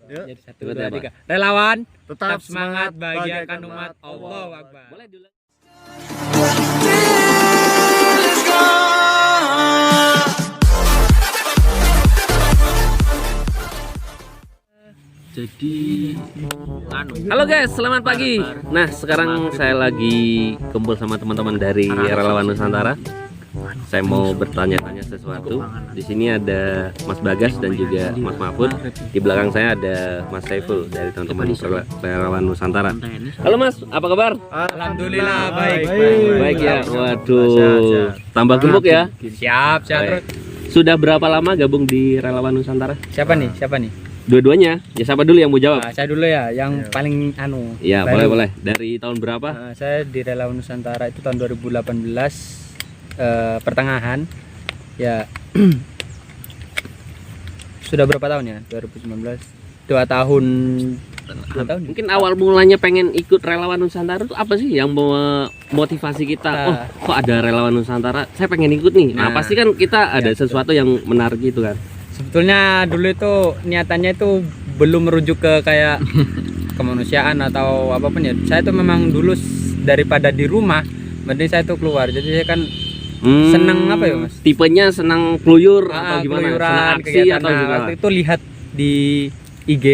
Yuk. Jadi 1, 2, 3. Relawan tetap semangat bahagiakan umat. Allahu Akbar. Boleh dulu. Jadi halo guys, selamat pagi. Nah, sekarang saya lagi kumpul sama teman-teman dari Relawan Nusantara. Saya mau bertanya-tanya sesuatu. Di sini ada Mas Bagas dan juga Mas Mahfud. Di belakang saya ada Mas Saiful dari teman-teman Relawan Nusantara. Halo Mas, apa kabar? Alhamdulillah baik. Baik ya. Waduh, tambah gemuk ya. Siap terus. Sudah berapa lama gabung di Relawan Nusantara? Siapa nih? Dua-duanya. Ya siapa dulu yang mau jawab? Saya dulu ya, yang paling Ya, baru. boleh. Dari tahun berapa? Saya di Relawan Nusantara itu tahun 2018 pertengahan. Ya. Sudah berapa tahun ya? 2019. 2 tahun. Mungkin awal mulanya pengen ikut Relawan Nusantara itu apa sih yang memotivasi kita? Oh, kok ada Relawan Nusantara? Saya pengen ikut nih. Nah, pasti kan kita ada sesuatu yang menarik gitu kan. Sebetulnya dulu itu niatannya itu belum merujuk ke kayak kemanusiaan atau apapun ya. Saya tuh memang dulu daripada di rumah, mending saya tuh keluar. Jadi saya kan seneng apa ya Mas? Tipenya senang keluyur atau gimana? Keluyuran, senang aksi kegiatan. atau gimana? Waktu itu lihat di IG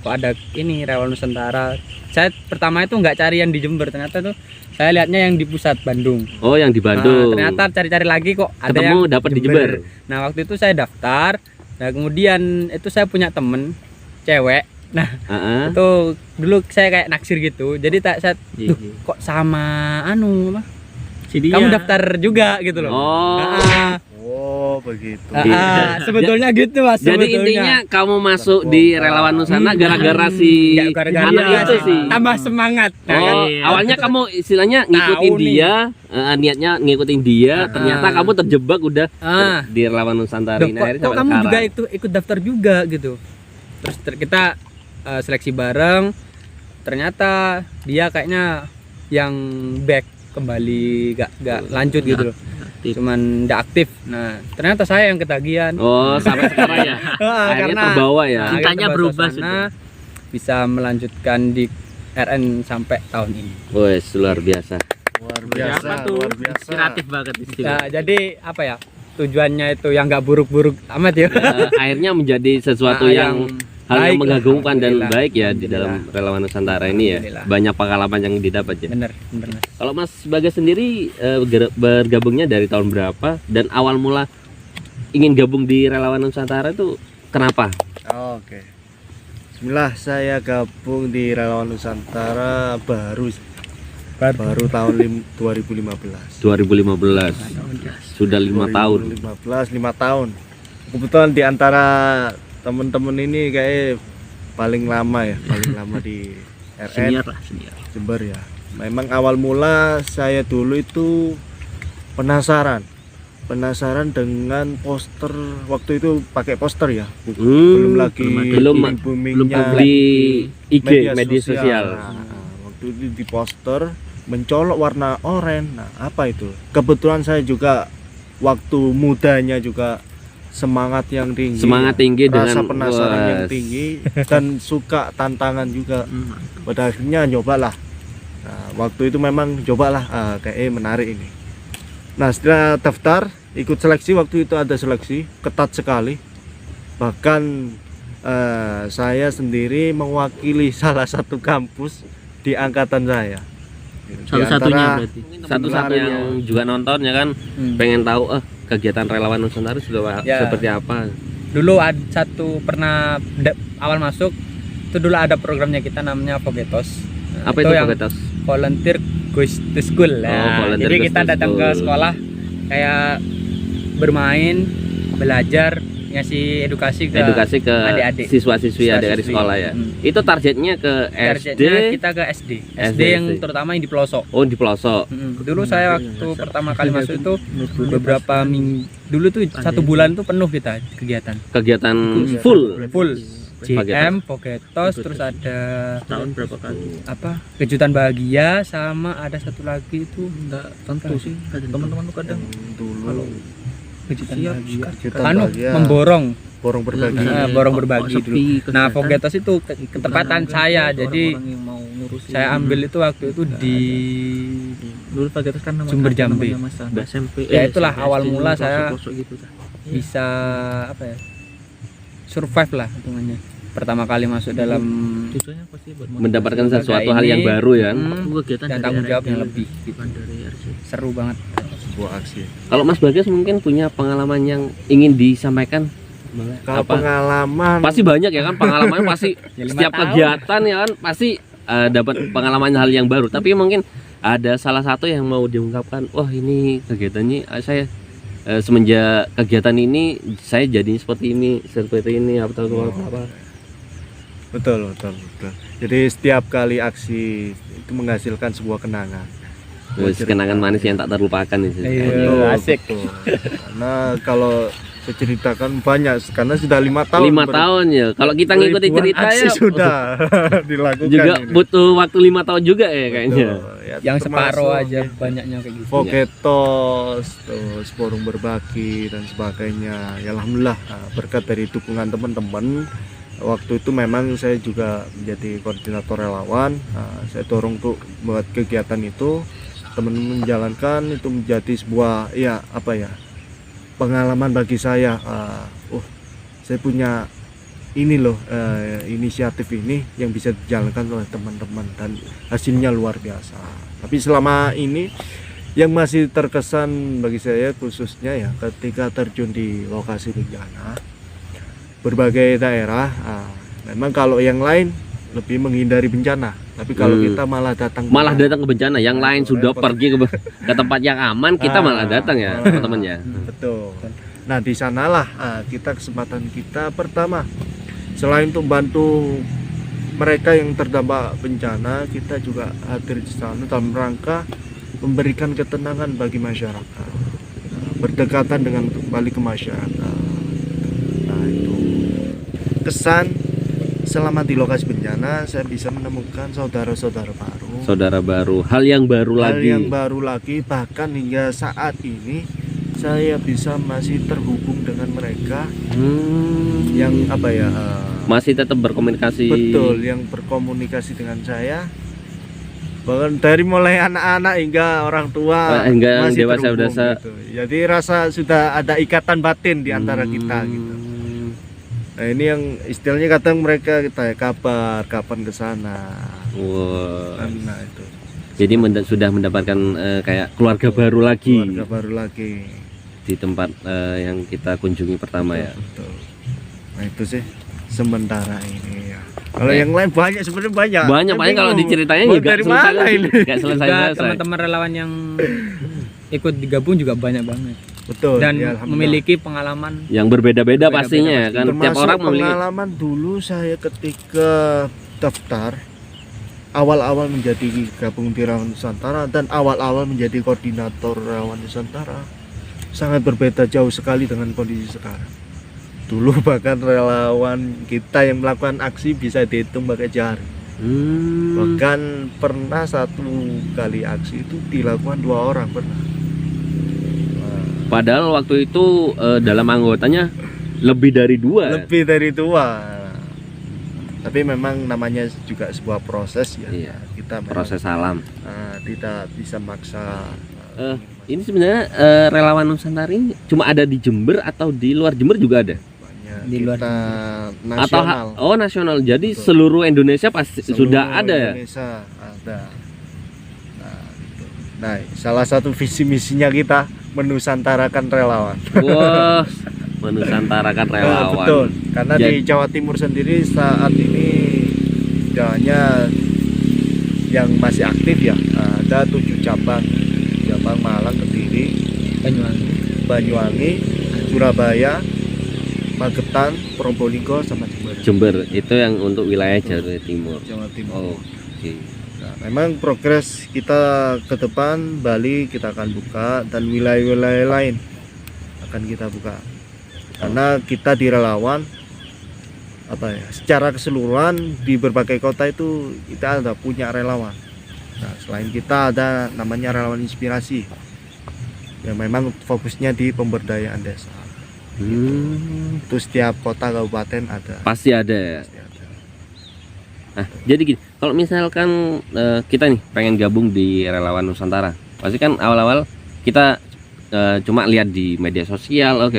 kok ada ini Relawan Nusantara. Saya pertama itu nggak cari yang di Jember, ternyata tuh saya lihatnya yang di pusat Bandung. Oh, yang di Bandung. Ternyata cari-cari lagi kok ada ketemu yang dapat di Jember. Nah, waktu itu saya daftar. Nah, kemudian itu saya punya temen cewek. Nah, itu dulu saya kayak naksir gitu. Jadi saya kok sama apa? Kamu daftar juga gitu loh. Oh, begitu. Sebetulnya gitu Mas. Jadi intinya kamu masuk di Relawan Nusantara gara-gara si anak itu sih. Tambah semangat. Awalnya kamu istilahnya ngikutin dia, niatnya ngikutin dia, ternyata kamu terjebak udah di Relawan Nusantara ini. Kok kamu juga ikut daftar juga gitu. Terus kita seleksi bareng. Ternyata dia kayaknya yang back kembali gak lanjut gitu loh. Cuman gak aktif. Nah, ternyata saya yang ketagihan. Oh, sampai sekarang ya. Akhirnya terbawa ya. Cintanya berubah sudah. Bisa melanjutkan di RN sampai tahun ini. Wes, luar biasa. Luar biasa. Inspiratif banget istilah. Nah, jadi apa ya? Tujuannya itu yang gak buruk-buruk amat ya. Akhirnya menjadi sesuatu yang hal yang mengagumkan dan baik ya di dalam Relawan Nusantara ini ya. Banyak pengalaman yang didapat ya. Bener. Kalau Mas Bagas sendiri bergabungnya dari tahun berapa dan awal mula ingin gabung di Relawan Nusantara itu kenapa? Oke. Bismillah, saya gabung di Relawan Nusantara baru tahun 2015. 2015. Sudah 5 tahun. 5 tahun. Kebetulan di antara teman-teman ini kayak paling lama di RN Jember ya. Memang awal mula saya dulu itu penasaran dengan poster. Waktu itu pakai poster ya, belum boomingnya di IG media sosial. Nah, waktu itu di poster mencolok warna oranye. Nah, apa itu? Kebetulan saya juga waktu mudanya juga semangat tinggi rasa penasaran yang tinggi dan suka tantangan juga. Pada akhirnya nyobalah. Nah, waktu itu memang cobalah kayak menarik ini. Nah, setelah daftar ikut seleksi, waktu itu ada seleksi ketat sekali. Bahkan saya sendiri mewakili salah satu kampus di angkatan saya. Satu-satunya berarti. Satu-satunya yang juga nonton ya kan, pengen tahu kegiatan Relawan Nusantara sudah seperti apa. Dulu pernah awal masuk itu dulu ada programnya kita namanya Vogetos. Apa itu Vogetos? Volunteer Goes to School. Jadi kita datang ke sekolah kayak bermain, belajar, ngasih edukasi ke adik-adik, siswa-siswi adik-adik sekolah ya. Itu targetnya ke SD. Kita ke SD yang terutama yang di pelosok. Oh, di pelosok. Dulu saya waktu pertama kali masuk itu beberapa minggu dulu tuh 1 bulan tuh penuh kita kegiatan full JM, Vogetos, terus ada tahun berapa kali? Kejutan bahagia, sama ada satu lagi itu enggak tentu sih. Teman-teman tuh kadang dulu kejutan Siap, bahagia. kejutan Anu bahagia. memborong. Borong berbagi. Borong berbagi Kok dulu. sepi Nah, kegiatan? Fogetos itu ketepatan saya. Jadi Orang-orang yang mau ngurusin. saya ambil itu waktu itu di Dulu Fagetos kan nama Sumber Jambi. SMP. Ya, itulah awal SD, mula saya pelosok-pelosok gitu, Cak. bisa apa ya? Survive lah hitungannya. Pertama kali masuk dalam Tujuannya apa sih buat Mendapatkan Lembaga sesuatu hal ini, yang baru ya. kegiatan dan dari tanggung jawab RRD, yang lebih gitu. bukan dari RC. Seru banget. Sebuah aksi. Kalau Mas Bagas mungkin punya pengalaman yang ingin disampaikan? Kalau Apa? pengalaman Pasti banyak ya kan pengalamannya pasti Ya, 5 setiap tahun. kegiatan ya kan pasti dapat pengalaman hal yang baru. Tapi mungkin ada salah satu yang mau diungkapkan, wah ini kegiatannya saya semenjak kegiatan ini saya jadinya seperti ini apa. betul. Jadi setiap kali aksi itu menghasilkan sebuah kenangan. Terus kenangan manis yang tak terlupakan itu. Iya. Betul, asik. betul. Karena kalau saya ceritakan banyak karena sudah 5 tahun. 5 tahun ya. Kalau kita ngikutin Ribuan cerita aksi ya sudah dilakukan. juga ini. butuh waktu 5 tahun juga ya kayaknya. Betul. Ya, Yang separuh termasuk aja banyaknya kayak gitu. Fogetos, terus forum berbagi dan sebagainya. Ya alhamdulillah berkat dari dukungan teman-teman. Waktu itu memang saya juga menjadi koordinator relawan. Saya dorong untuk buat kegiatan itu, teman-teman menjalankan itu menjadi sebuah pengalaman bagi saya. Saya punya ini loh inisiatif ini yang bisa dijalankan oleh teman-teman dan hasilnya luar biasa. Tapi selama ini yang masih terkesan bagi saya khususnya ya ketika terjun di lokasi bencana berbagai daerah, memang kalau yang lain lebih menghindari bencana, tapi kalau kita malah datang Datang ke bencana, yang lain sudah pergi ke tempat yang aman, kita malah datang ya teman-teman ya. Betul. Nah di sanalah kesempatan kita pertama, selain untuk bantu mereka yang terdampak bencana, kita juga hadir di sana dalam rangka memberikan ketenangan bagi masyarakat, berdekatan dengan kembali ke masyarakat. Nah itu kesan selama di lokasi bencana saya bisa menemukan saudara-saudara baru. Saudara baru, hal yang baru Hal lagi. yang baru lagi, bahkan hingga saat ini saya bisa masih terhubung dengan mereka yang Masih tetap berkomunikasi. betul, yang berkomunikasi dengan saya, bahkan dari mulai anak-anak hingga orang tua, hingga yang masih dewasa terhubung gitu. Jadi rasa sudah ada ikatan batin di antara kita gitu. Nah ini yang istilahnya kadang mereka tanya kabar, kapan ke sana. Wah. Nah itu Jadi sudah mendapatkan kayak keluarga baru lagi keluarga baru lagi. di tempat yang kita kunjungi pertama ya. Betul. Nah itu sih sementara ini ya. Kalau yang lain banyak, sebenarnya banyak. Banyak kalau bingung. diceritanya Mau juga dari mana ini? Nggak Juga selesai. teman-teman relawan yang ikut digabung juga banyak banget. Betul. Dan ya, alhamdulillah. memiliki pengalaman Yang berbeda-beda Berbeda-beda pastinya pasti. kan. Tiap Termasuk orang memiliki. pengalaman dulu saya ketika daftar awal-awal menjadi gabung di Relawan Nusantara dan awal-awal menjadi koordinator Relawan Nusantara sangat berbeda jauh sekali dengan kondisi sekarang. Dulu bahkan relawan kita yang melakukan aksi bisa dihitung pakai jari. Bahkan pernah satu kali aksi itu dilakukan 2 orang pernah. Padahal waktu itu dalam anggotanya lebih dari 2. Lebih dari 2. Tapi memang namanya juga sebuah proses ya. Iya, Kita memang, proses alam. tidak bisa maksa. Ini sebenarnya relawan Nusantara ini cuma ada di Jember atau di luar Jember juga ada? Banyak. Di luar Kita Atau nasional. nasional. Jadi Betul. seluruh Indonesia pasti Seluruh sudah ada ya. Indonesia ada. Nah, gitu. Nah, salah satu visi misinya kita menusantarakan relawan. Wah, menusantarakan relawan. Betul. Karena Jadi- di Jawa Timur sendiri saat ini tidak hanya yang masih aktif ya, ada 7 cabang. Cabang Malang, Kediri, Banyuwangi. Banyuwangi, Surabaya, Magetan, Probolinggo sama Jember. Jember itu yang untuk wilayah Jawa Timur. Jawa Timur. Oh, oke. Nah, memang progres kita ke depan Bali kita akan buka dan wilayah-wilayah lain akan kita buka. Karena kita di relawan secara keseluruhan di berbagai kota itu kita ada punya relawan. Nah, selain kita ada namanya relawan inspirasi. Ya memang fokusnya di pemberdayaan desa. Itu setiap kota kabupaten ada. Pasti ada ya. Pasti ada. Nah, jadi gini, kalau misalkan kita nih pengen gabung di Relawan Nusantara, pasti kan awal-awal kita cuma lihat di media sosial, oke.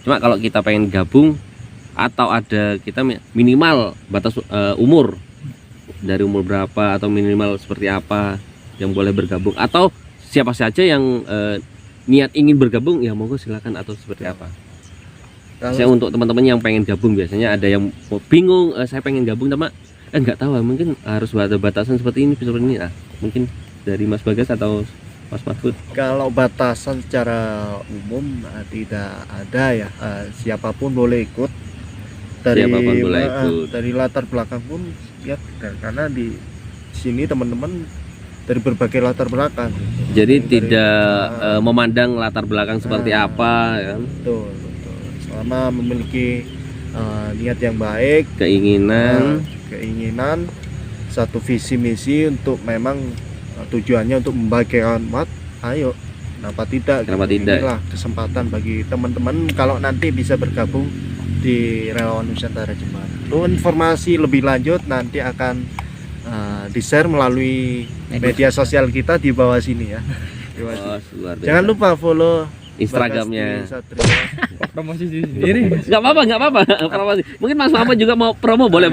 Cuma kalau kita pengen gabung atau ada kita minimal batas umur, dari umur berapa atau minimal seperti apa yang boleh bergabung, atau siapa saja yang niat ingin bergabung ya monggo silakan, atau seperti apa? Saya untuk teman-teman yang pengen gabung, biasanya ada yang bingung, saya pengen gabung sama nggak tahu, mungkin harus ada batasan seperti ini. Nah, mungkin dari Mas Bagas atau Mas Mahfud. Kalau batasan secara umum tidak ada ya, siapapun boleh ikut. Siapapun boleh ikut. Dari latar belakang pun ya, karena di sini teman-teman dari berbagai latar belakang. Jadi Dari- tidak memandang latar belakang seperti apa, kan? Betul. Selama memiliki niat yang baik, Keinginan. keinginan, satu visi misi untuk memang tujuannya untuk membahagiakan umat, ayo, kenapa tidak? Kenapa gitu. tidak? Inilah kesempatan bagi teman-teman kalau nanti bisa bergabung di Relawan Nusantara Jember. Untuk informasi lebih lanjut nanti akan di-share melalui media sosial kita di bawah sini ya. Di bawah sini. Oh, luar biasa. Jangan lupa follow Instagramnya. Bagasti Satria. Promosi sendiri. Nggak apa-apa. Promosi. Mungkin Mas Muhammad juga mau promo, boleh.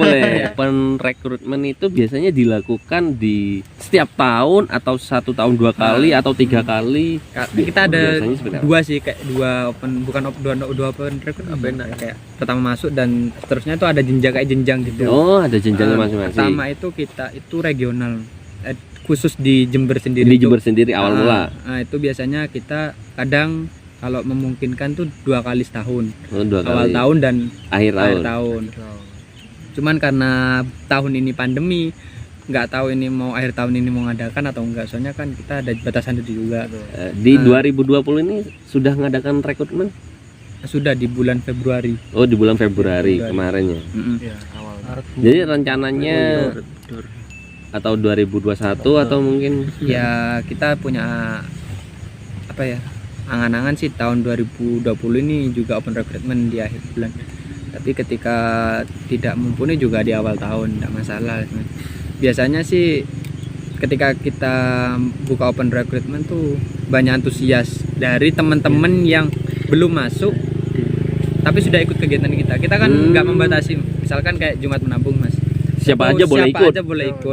Penrekrutmen itu biasanya dilakukan di setiap tahun atau 1 tahun 2 kali atau 3 kali. Kita ada Biasanya seperti apa? dua sih, kayak dua open, bukan dua open rekrut, kayak pertama masuk dan seterusnya itu ada jenjang gitu. Oh, ada jenjangnya masing-masing. Pertama itu kita itu regional, khusus di Jember sendiri. Di Jember sendiri awal mula. Nah, itu biasanya kita kadang kalau memungkinkan tuh 2 kali setahun, Oh, 2 awal kali. tahun dan Akhir akhir tahun. tahun. Cuman karena tahun ini pandemi, nggak tahu ini mau akhir tahun ini mau ngadakan atau enggak, soalnya kan kita ada batasan itu juga. Di 2020 ini sudah ngadakan rekrutmen? Sudah di bulan Februari. Oh, di bulan Februari kemarin ya. Mm-mm. Ya, awal. Jadi rencananya atau 2021 atau mungkin Ya kita punya apa ya, angan-angan sih tahun 2020 ini juga open recruitment di akhir bulan, tapi ketika tidak mumpuni juga di awal tahun, tidak masalah. Biasanya sih ketika kita buka open recruitment tuh banyak antusias dari teman-teman yang belum masuk tapi sudah ikut kegiatan kita kan nggak membatasi, misalkan kayak Jumat Menabung Mas, siapa aja boleh ikut.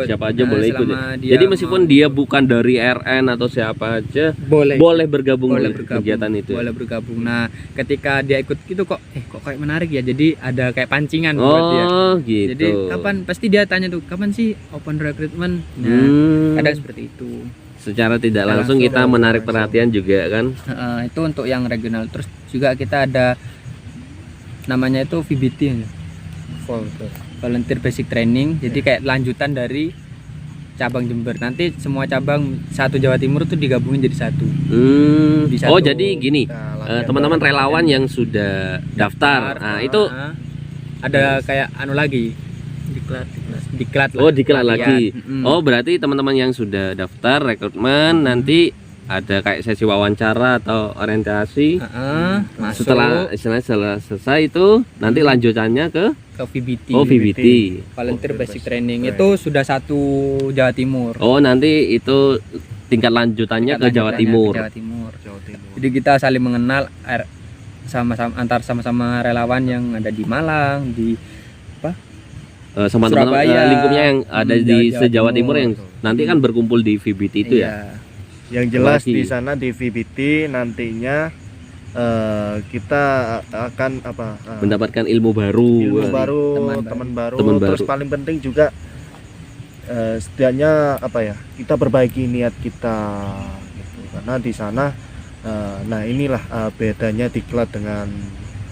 Siapa aja boleh ikut. selama dia Jadi meskipun mau- dia bukan dari RN atau siapa aja boleh bergabung di kegiatan itu. boleh bergabung. Nah ketika dia ikut itu kok kayak menarik ya, jadi ada kayak pancingan buat dia. Oh, gitu. Jadi kapan, pasti dia tanya tuh kapan sih open recruitment. Nah kadang seperti itu. Secara tidak Tidak langsung langsung, kita menarik perhatian juga kan. Itu untuk yang regional. Terus juga kita ada namanya itu VBT ya, Volunteer Basic Training. Jadi kayak lanjutan dari cabang Jember. Nanti semua cabang satu Jawa Timur tuh digabungin jadi satu. Di Oh, satu- jadi gini, Nah, teman-teman relawan yang sudah daftar. Nah, itu ada kayak anu lagi, diklat oh diklat latihan. lagi. Oh, berarti teman-teman yang sudah daftar rekrutmen nanti ada kayak sesi wawancara atau orientasi. Masuk Setelah selesai itu nanti lanjutannya ke ke VBT. oh VBT. Volunteer Basic Training itu sudah satu Jawa Timur. Oh, nanti itu tingkat lanjutannya ke Jawa Timur. Jawa Timur. Jawa Timur. Jadi kita saling mengenal sama-sama relawan yang ada di Malang, di Sama teman-teman Surabaya, lingkupnya yang ada di Jawa se-Jawa Timur. Timur yang nanti kan berkumpul di VBT itu ya. Iya. Yang jelas Apalagi? di sana di VBT nantinya kita akan Mendapatkan ilmu baru. ilmu baru, Teman teman baru, Teman terus baru. paling penting juga setidaknya kita perbaiki niat kita gitu. Karena di sana nah inilah bedanya diklat dengan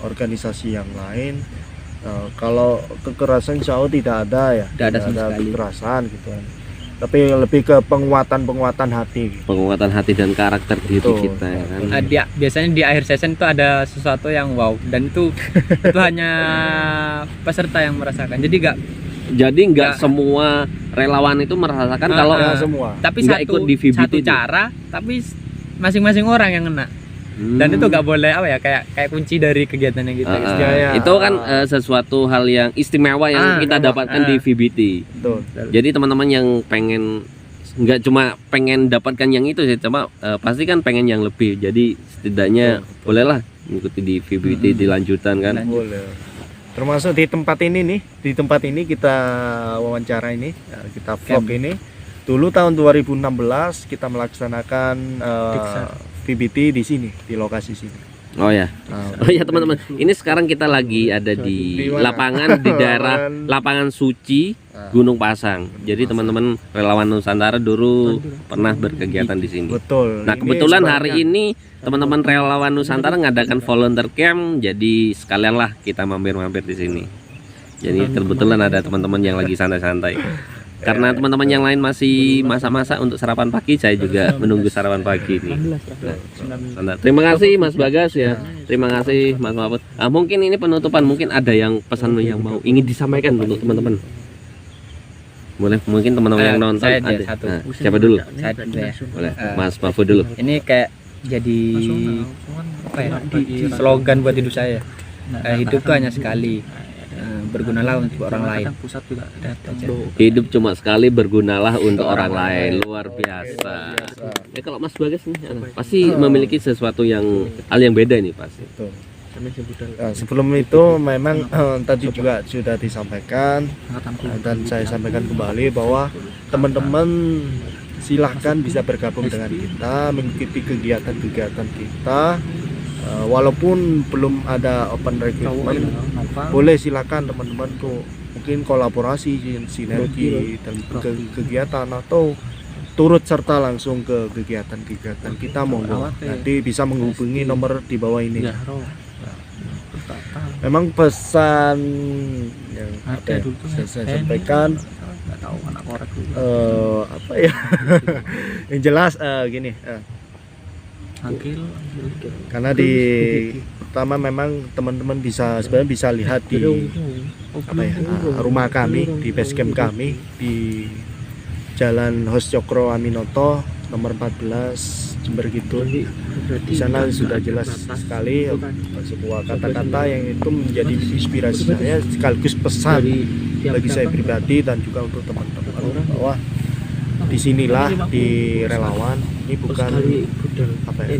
organisasi yang lain. Kalau kekerasan insya Allah tidak ada ya, Tidak ada sama sekali. kekerasan gitu kan. Tapi lebih ke penguatan hati. Penguatan hati dan karakter diri Betul. kita ya kan. Biasanya di akhir session itu ada sesuatu yang wow, dan itu hanya peserta yang merasakan. Jadi Jadi nggak Nggak. semua relawan itu merasakan kalau Ya, semua. tapi Nggak satu ikut di VBT satu itu. cara, tapi masing-masing orang yang kena. Dan itu nggak boleh apa ya, kayak kunci dari kegiatannya gitu. Istilahnya. Itu kan sesuatu hal yang istimewa yang kita dapatkan di VBT. Betul. Jadi teman-teman yang pengen nggak cuma pengen dapatkan yang itu sih, cuma pasti kan pengen yang lebih. Jadi setidaknya bolehlah mengikuti di VBT dilanjutkan kan. Boleh. Termasuk di tempat ini nih, di tempat ini kita wawancara ini, kita vlog ini. Dulu tahun 2016 kita melaksanakan VBT di sini, di lokasi sini. Oh ya. Oh ya teman-teman. Ini sekarang kita lagi ada di lapangan di daerah Lapangan Suci Gunung Pasang. Jadi teman-teman relawan Nusantara dulu pernah berkegiatan di sini. Betul. Nah, kebetulan hari ini teman-teman relawan Nusantara ngadakan volunteer camp, jadi sekalianlah kita mampir-mampir di sini. Jadi kebetulan ada teman-teman yang lagi santai-santai. Karena teman-teman yang lain masih masa-masa untuk sarapan pagi, saya juga menunggu sarapan pagi ini. Nah, terima kasih Mas Bagas ya. Terima kasih Mas Mahfud. Mungkin ini penutupan, mungkin ada yang pesan yang mau ingin disampaikan untuk teman-teman. Boleh, mungkin teman-teman yang nonton saya ada. satu. Nah, siapa dulu? Saya dulu ya. Boleh, Mas Mahfud dulu. Ini kayak jadi apa ya, slogan buat hidup saya. Hidup tuh hanya sekali. Bergunalah untuk orang lain. Pusat juga datang. Hidup cuma sekali, bergunalah untuk orang lain. Luar biasa. Ya kalau Mas Bagas nih, pasti memiliki sesuatu yang hal yang beda nih pasti. Betul. Nah, sebelum itu memang tadi juga sudah disampaikan dan saya sampaikan kembali bahwa teman-teman silahkan bisa bergabung dengan kita, mengikuti kegiatan-kegiatan kita. Walaupun belum ada open recruitment, boleh silakan teman-teman tuh mungkin kolaborasi, sinergi dan kegiatan atau turut serta langsung ke kegiatan-kegiatan kita, monggo. Nanti bisa menghubungi nomor di bawah ini. Memang pesan yang saya sampaikan apa ya yang jelas gini, karena di pertama memang teman-teman sebenarnya bisa lihat di apa ya, rumah kami, di base camp kami di Jalan Hos Cokro Aminoto nomor 14 Jember Kidul. Di sana sudah jelas sekali sebuah kata-kata yang itu menjadi inspirasi saya sekaligus pesan bagi saya pribadi dan juga untuk teman-teman bahwa disinilah di relawan ini bukan apa ya,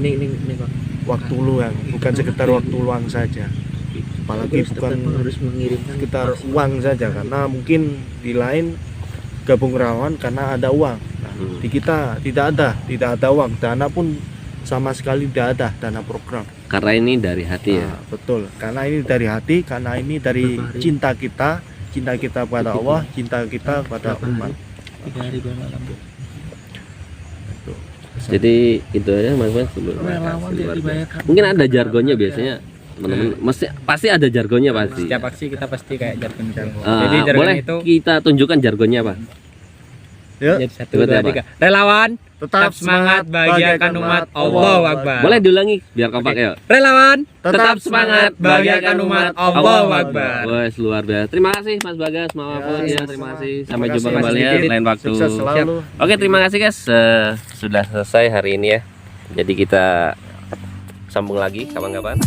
waktu luang, bukan sekedar waktu luang saja, apalagi bukan sekedar uang saja, karena mungkin di lain gabung relawan karena ada uang. Nah, di kita tidak ada uang, dana pun sama sekali tidak ada, dana program. Karena ini dari hati ya. Betul, karena ini dari hati, karena ini dari cinta kita kepada Allah, cinta kita kepada umat. 3 hari 2 malam. Jadi itu aja Mas Mas. Mungkin ada jargonnya biasanya teman-teman. Pasti ada jargonnya pasti. Setiap aksi kita pasti kayak jargon. Jadi jargon boleh itu kita tunjukkan jargonnya apa? Yuk. Jadi 1, 2, 3. Relawan tetap semangat bahagiakan umat. Allahu Akbar. Boleh diulangi biar kompak ya. Relawan Tetap semangat bahagiakan umat. Allahu Akbar. Wes luar biasa. Terima kasih Mas Bagas, Mahfud ya. Terima kasih. Sampai jumpa kembali ya lain waktu. Sukses selalu. Oke, terima kasih guys. Sudah selesai hari ini ya. Jadi kita sambung lagi kapan-kapan.